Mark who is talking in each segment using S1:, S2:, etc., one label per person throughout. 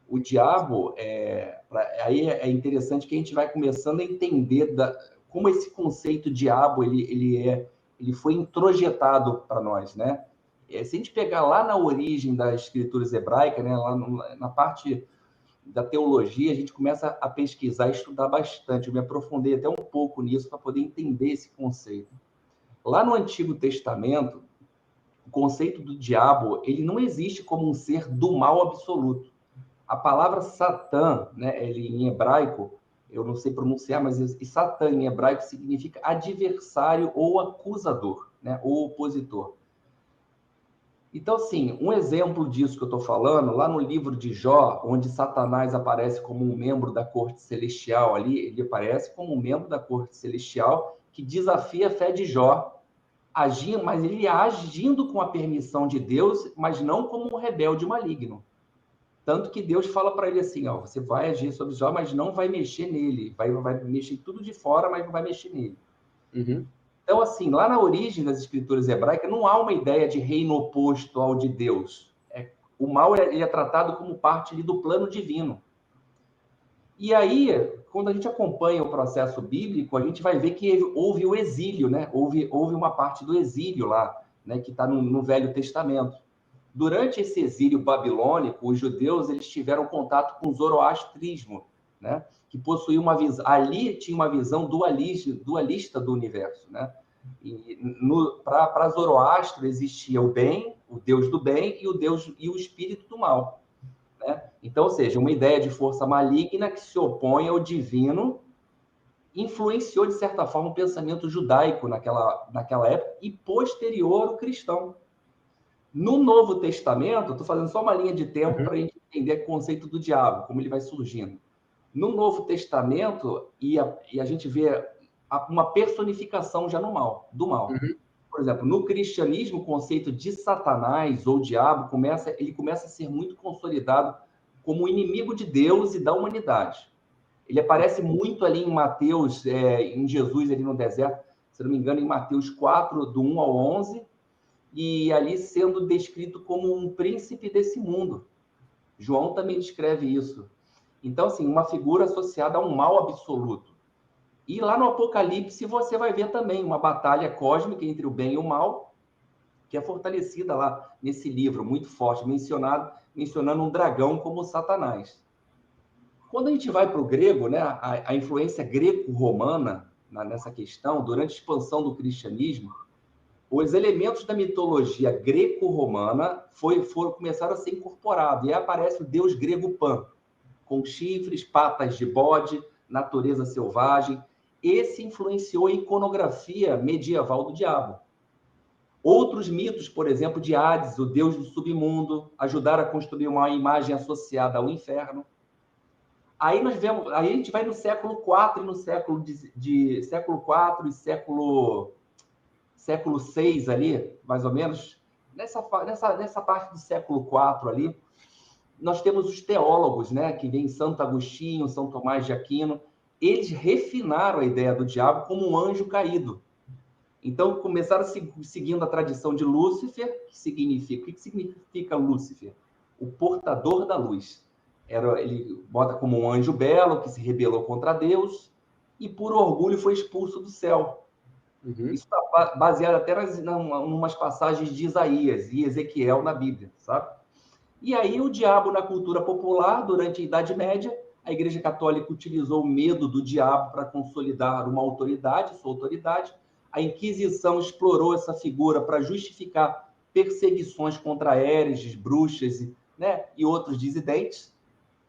S1: o diabo, aí é interessante que a gente vai começando a entender como esse conceito diabo ele foi introjetado para nós, né? Se a gente pegar lá na origem das escrituras hebraicas, né, lá na parte da teologia, a gente começa a pesquisar e estudar bastante. Eu me aprofundei até um pouco nisso para poder entender esse conceito. Lá no Antigo Testamento, o conceito do diabo, ele não existe como um ser do mal absoluto. A palavra Satã, né, ele em hebraico, eu não sei pronunciar, mas Satã em hebraico significa adversário ou acusador, né, ou opositor. Então, assim, um exemplo disso que eu estou falando, lá no livro de Jó, onde Satanás aparece como um membro da corte celestial ali, ele aparece como um membro da corte celestial que desafia a fé de Jó, mas ele agindo com a permissão de Deus, mas não como um rebelde maligno. Tanto que Deus fala para ele assim, ó, você vai agir sobre Jó, mas não vai mexer nele, vai mexer tudo de fora, mas não vai mexer nele.
S2: Uhum.
S1: Então, assim, lá na origem das escrituras hebraicas, não há uma ideia de reino oposto ao de Deus. O mal ele é tratado como parte ali do plano divino. E aí, quando a gente acompanha o processo bíblico, a gente vai ver que houve o exílio, né? Houve uma parte do exílio lá, né? Que está no Velho Testamento. Durante esse exílio babilônico, os judeus eles tiveram contato com o zoroastrismo, né? Que possuía uma visão, ali tinha uma visão dualista do universo, né? E para Zoroastro existia o bem, o Deus do bem e o espírito do mal, né? Então, ou seja, uma ideia de força maligna que se opõe ao divino influenciou de certa forma o pensamento judaico naquela época e posterior ao cristão. No Novo Testamento, estou fazendo só uma linha de tempo para a gente entender o conceito do diabo, como ele vai surgindo. No Novo Testamento, e a gente vê uma personificação já do mal. Por exemplo, no cristianismo, o conceito de Satanás ou diabo começa a ser muito consolidado como inimigo de Deus e da humanidade. Ele aparece muito ali em Mateus, em Jesus ali no deserto, se não me engano, em Mateus 4, do 1 ao 11, e ali sendo descrito como um príncipe desse mundo. João também descreve isso. Então, assim, uma figura associada a um mal absoluto. E lá no Apocalipse você vai ver também uma batalha cósmica entre o bem e o mal, que é fortalecida lá nesse livro, muito forte, mencionando um dragão como Satanás. Quando a gente vai para o grego, né, a influência greco-romana nessa questão, durante a expansão do cristianismo, os elementos da mitologia greco-romana começaram a ser incorporados. E aí aparece o deus grego Pan, com chifres, patas de bode, natureza selvagem. Esse influenciou a iconografia medieval do diabo. Outros mitos, por exemplo, de Hades, o deus do submundo, ajudaram a construir uma imagem associada ao inferno. Aí a gente vai no século IV e no século IV e século VI ali, mais ou menos, nessa parte do século IV ali, nós temos os teólogos, né, que vem Santo Agostinho, São Tomás de Aquino, eles refinaram a ideia do diabo como um anjo caído. Então, começaram seguindo a tradição de Lúcifer, o que significa Lúcifer? O portador da luz. Ele bota como um anjo belo, que se rebelou contra Deus, e por orgulho foi expulso do céu. Uhum. Isso está baseado até em umas passagens de Isaías e Ezequiel na Bíblia, sabe? E aí o diabo na cultura popular, durante a Idade Média, a Igreja Católica utilizou o medo do diabo para consolidar sua autoridade. A Inquisição explorou essa figura para justificar perseguições contra hereges, bruxas, né, e outros dissidentes.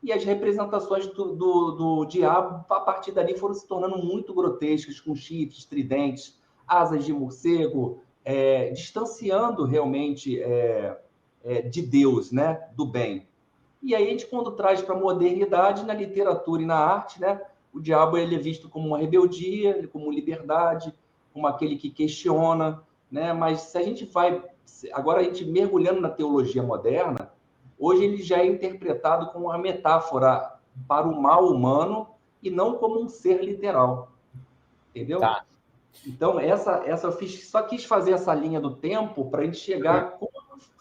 S1: E as representações do diabo, a partir dali, foram se tornando muito grotescas, com chifres, tridentes, asas de morcego, distanciando realmente de Deus, né, do bem. E aí a gente, quando traz para a modernidade, na literatura e na arte, né, o diabo ele é visto como uma rebeldia, como liberdade, como aquele que questiona, né? Mas se a gente vai... Agora, a gente mergulhando na teologia moderna, hoje ele já é interpretado como uma metáfora para o mal humano e não como um ser literal. Entendeu? Tá. Então, eu só quis fazer essa linha do tempo para a gente chegar... Como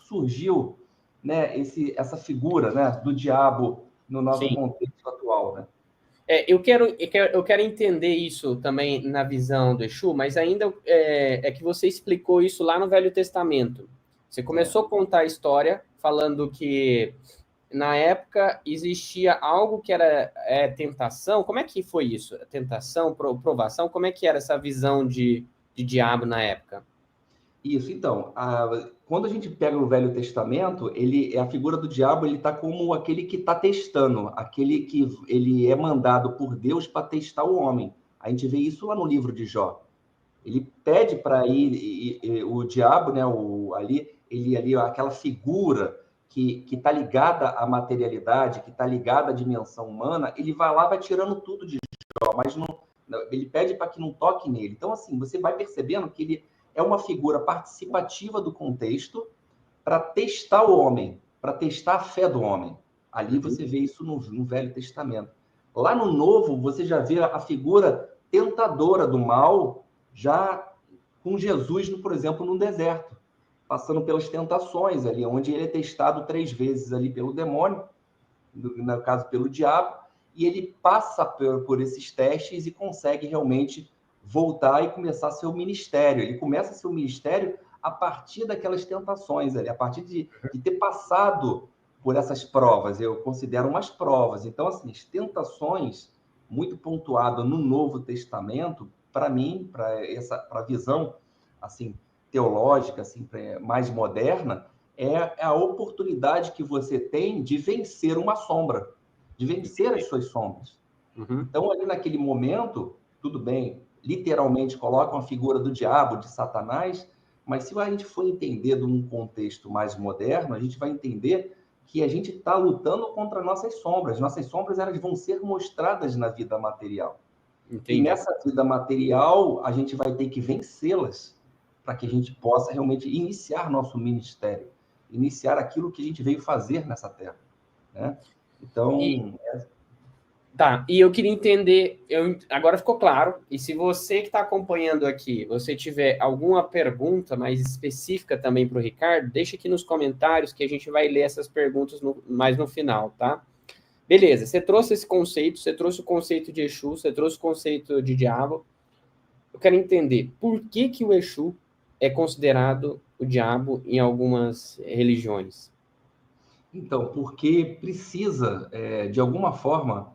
S1: surgiu, né, essa figura, né, do diabo no nosso
S2: Sim.
S1: contexto atual, né?
S2: Eu quero entender isso também na visão do Exu, mas ainda é que você explicou isso lá no Velho Testamento. Você
S1: É.
S2: começou a contar a história falando que na época existia algo que era tentação. Como é que foi isso? Tentação, provação? Como é que era essa visão de diabo na época?
S1: Isso, então, quando a gente pega o Velho Testamento, a figura do diabo, ele está como aquele que está testando, aquele que ele é mandado por Deus para testar o homem. A gente vê isso lá no livro de Jó. Ele pede para ir, o diabo, né, ele ali, aquela figura que está ligada à materialidade, que está ligada à dimensão humana, ele vai lá, vai tirando tudo de Jó, mas ele pede para que não toque nele. Então, assim, você vai percebendo que ele é uma figura participativa do contexto para testar o homem, para testar a fé do homem. Ali
S2: Uhum.
S1: você vê isso no Velho Testamento. Lá no Novo, você já vê a figura tentadora do mal, já com Jesus, por exemplo, no deserto, passando pelas tentações ali, onde ele é testado 3 vezes ali pelo demônio, no caso pelo diabo, e ele passa por esses testes e consegue realmente voltar e começar seu ministério. Ele começa seu ministério a partir daquelas tentações, ali, a partir de ter passado por essas provas. Eu considero umas provas. Então, assim, as tentações, muito pontuado no Novo Testamento, para mim, para a visão assim teológica, assim, mais moderna, é a oportunidade que você tem de vencer uma sombra, de vencer as suas sombras.
S2: Uhum.
S1: Então, ali naquele momento, tudo bem, literalmente colocam a figura do diabo, de Satanás, mas se a gente for entender de um contexto mais moderno, a gente vai entender que a gente está lutando contra nossas sombras. Nossas sombras elas vão ser mostradas na vida material. E
S2: Entendi.
S1: nessa vida material, a gente vai ter que vencê-las para que a gente possa realmente iniciar nosso ministério, iniciar aquilo que a gente veio fazer nessa terra, né?
S2: E,
S1: Então,
S2: Tá, e eu queria entender, agora ficou claro, e se você que está acompanhando aqui, você tiver alguma pergunta mais específica também para o Ricardo, deixa aqui nos comentários que a gente vai ler essas perguntas mais no final, tá? Beleza, você trouxe esse conceito, você trouxe o conceito de Exu, você trouxe o conceito de diabo. Eu quero entender por que que o Exu é considerado o diabo em algumas religiões.
S1: porque precisa, de alguma forma,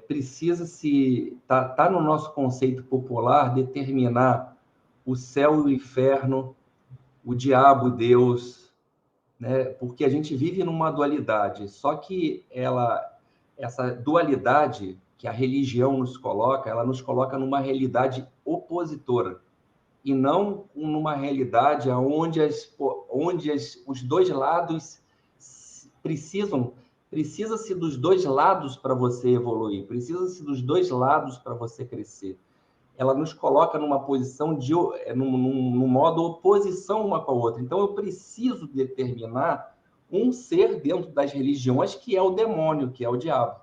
S1: precisa se tá no nosso conceito popular determinar o céu e o inferno, o diabo e Deus, né? Porque a gente vive numa dualidade. Só que essa dualidade que a religião nos coloca, ela nos coloca numa realidade opositora e não numa realidade onde os dois lados precisam precisa-se dos dois lados para você evoluir, precisa-se dos dois lados para você crescer. Ela nos coloca numa posição num modo oposição uma com a outra. Então eu preciso determinar um ser dentro das religiões que é o demônio, que é o diabo,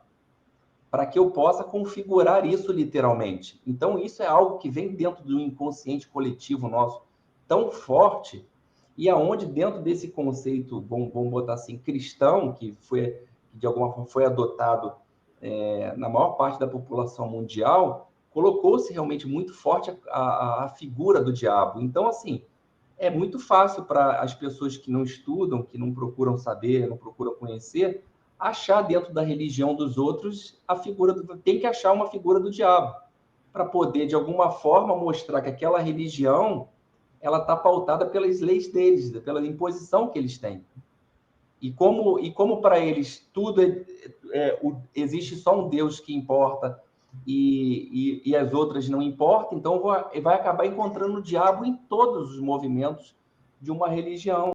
S1: para que eu possa configurar isso literalmente. Então, isso é algo que vem dentro do inconsciente coletivo nosso tão forte, e aonde dentro desse conceito, vamos botar assim, cristão, que de alguma forma foi adotado na maior parte da população mundial, colocou-se realmente muito forte a figura do diabo. Então, assim, é muito fácil para as pessoas que não estudam, que não procuram saber, não procuram conhecer, achar dentro da religião dos outros a figura tem que achar uma figura do diabo para poder de alguma forma mostrar que aquela religião ela está pautada pelas leis deles, pela imposição que eles têm. E como para eles tudo existe só um Deus que importa e as outras não importam, então vai acabar encontrando o diabo em todos os movimentos de uma religião.